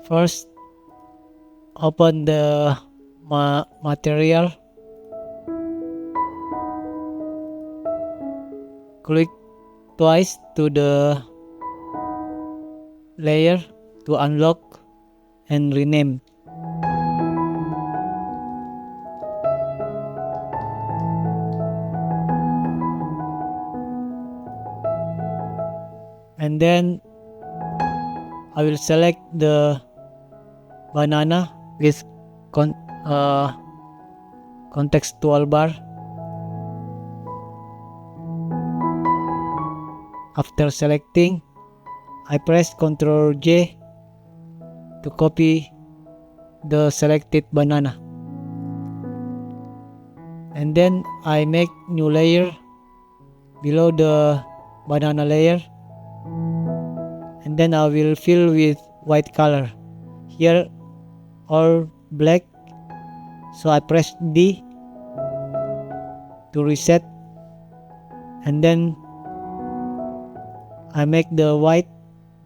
First, open the material. Click twice to the layer to unlock and rename. And then I will select the banana with context toolbar. After selecting, I press Ctrl J to copy the selected banana. And then I make new layer below the banana layer. And then I will fill with white color. Here all black, so I press D to reset, and then I make the white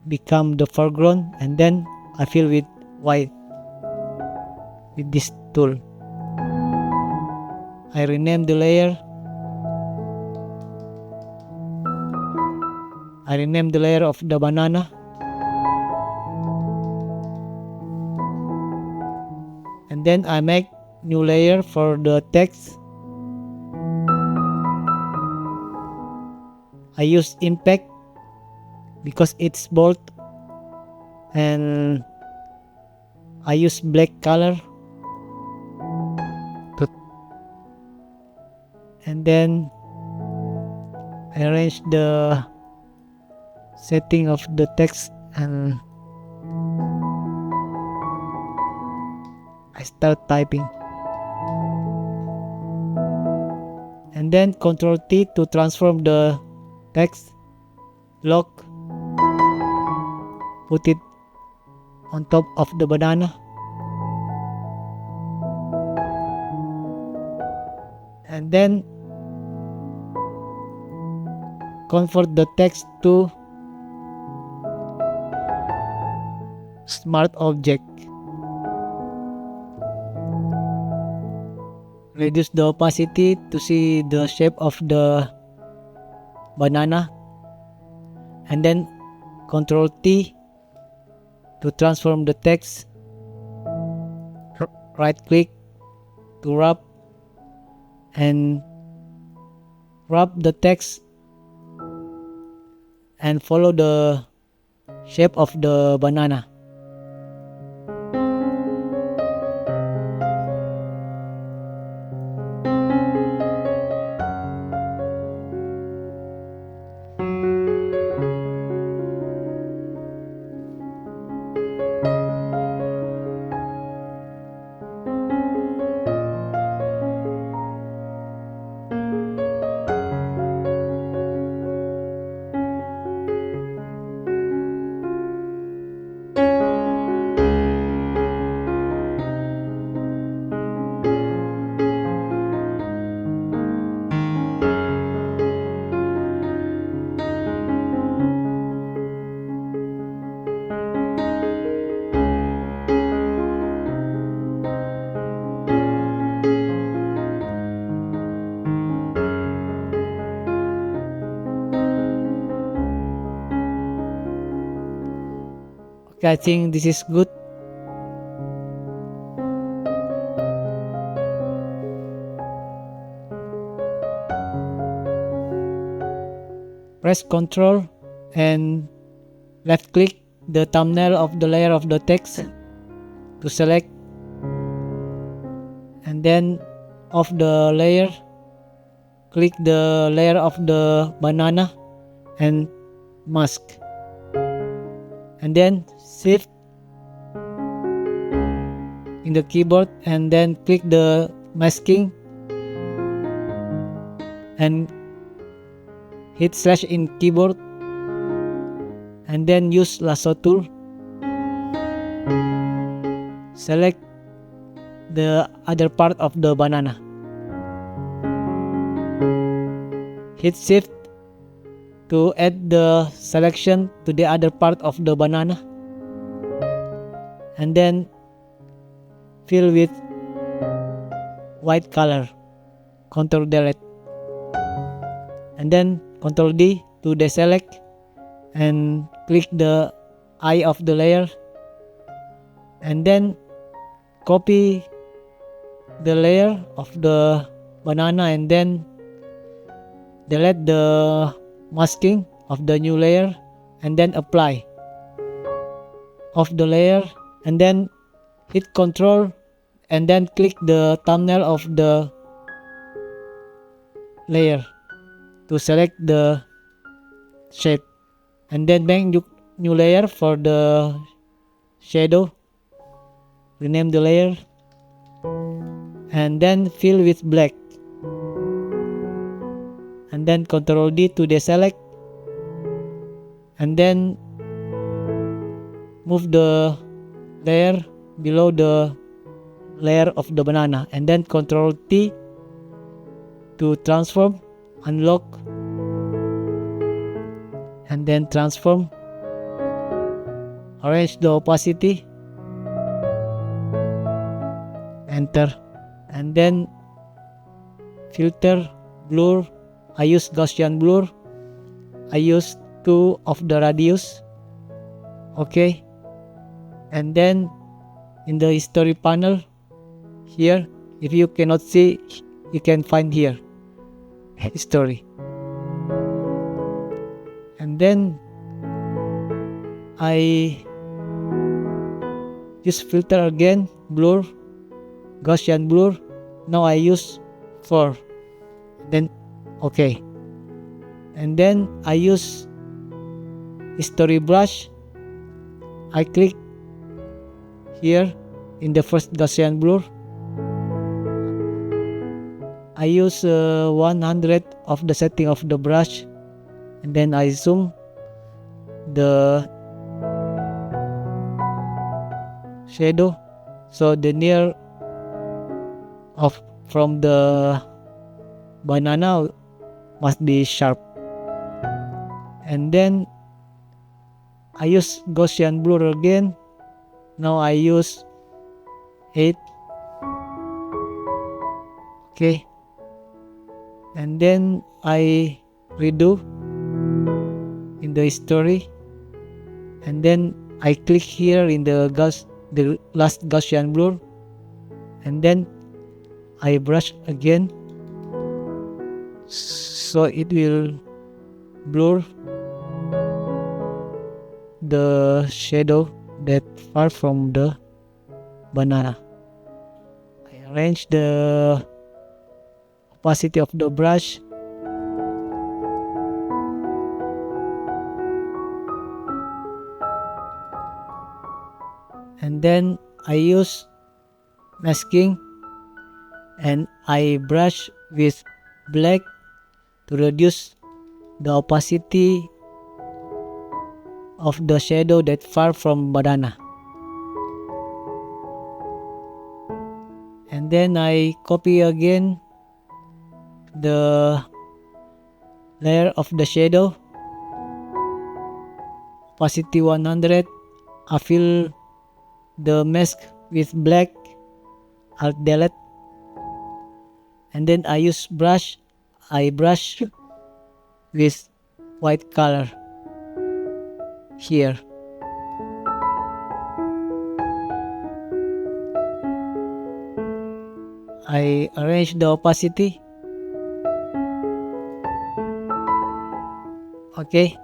become the foreground, and then I fill with white with this tool. I rename the layer. I rename the layer of the banana. And then I make new layer for the text. I use impact because it's bold, and I use black color and then I arrange the setting of the text, and I start typing. And then Ctrl T to transform the text. Lock, put it on top of the banana, and then convert the text to smart object. Reduce the opacity to see the shape of the banana, and then Ctrl T to transform the text. Right click to wrap and wrap the text and follow the shape of the banana. Okay, I think this is good. Press Ctrl and left click the thumbnail of the layer of the text to select, and then of the layer, click the layer of the banana and mask, and then shift in the keyboard and then click the masking and hit slash in keyboard, and then use lasso tool. Select the other part of the banana. Hit shift to add the selection to the other part of the banana, and then fill with white color. Ctrl delete, and then Ctrl D to deselect and click the eye of the layer, and then copy the layer of the banana and then delete the masking of the new layer and then apply of the layer, and then hit Ctrl and then click the thumbnail of the layer to select the shape, and then make new layer for the shadow. Rename the layer and then fill with black, and then Ctrl D to deselect, and then move the layer below the layer of the banana, and then Ctrl T to transform, unlock, and then transform. Arrange the opacity, enter, and then filter, blur. I use Gaussian blur. I use 2 of the radius. Okay, and then in the history panel here, if you cannot see, you can find here history, and then I use filter again, blur, Gaussian blur. Now I use 4, then okay, and then I use history brush. I click here in the first Gaussian blur. I use 100 of the setting of the brush, and then I zoom the shadow, so the near of from the banana must be sharp, and then I use Gaussian blur again. Now I use 8. Okay, and then I redo in the history, and then I click here in the last Gaussian blur, and then I brush again, so it will blur the shadow that far from the banana. I arrange the opacity of the brush, and then I use masking, and I brush with black to reduce the opacity of the shadow that far from banana, and then I copy again the layer of the shadow, opacity 100. I fill the mask with black, Alt delete, and then I use brush. I brush with white color here. I arrange the opacity. Okay.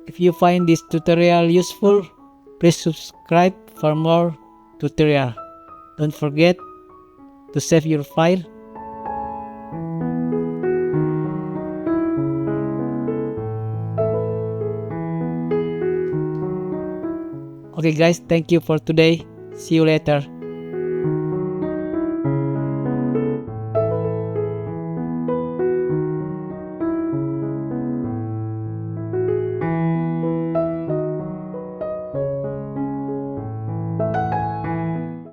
If you find this tutorial useful, please subscribe for more tutorial. Don't forget to save your file. Okay guys, thank you for today. See you later.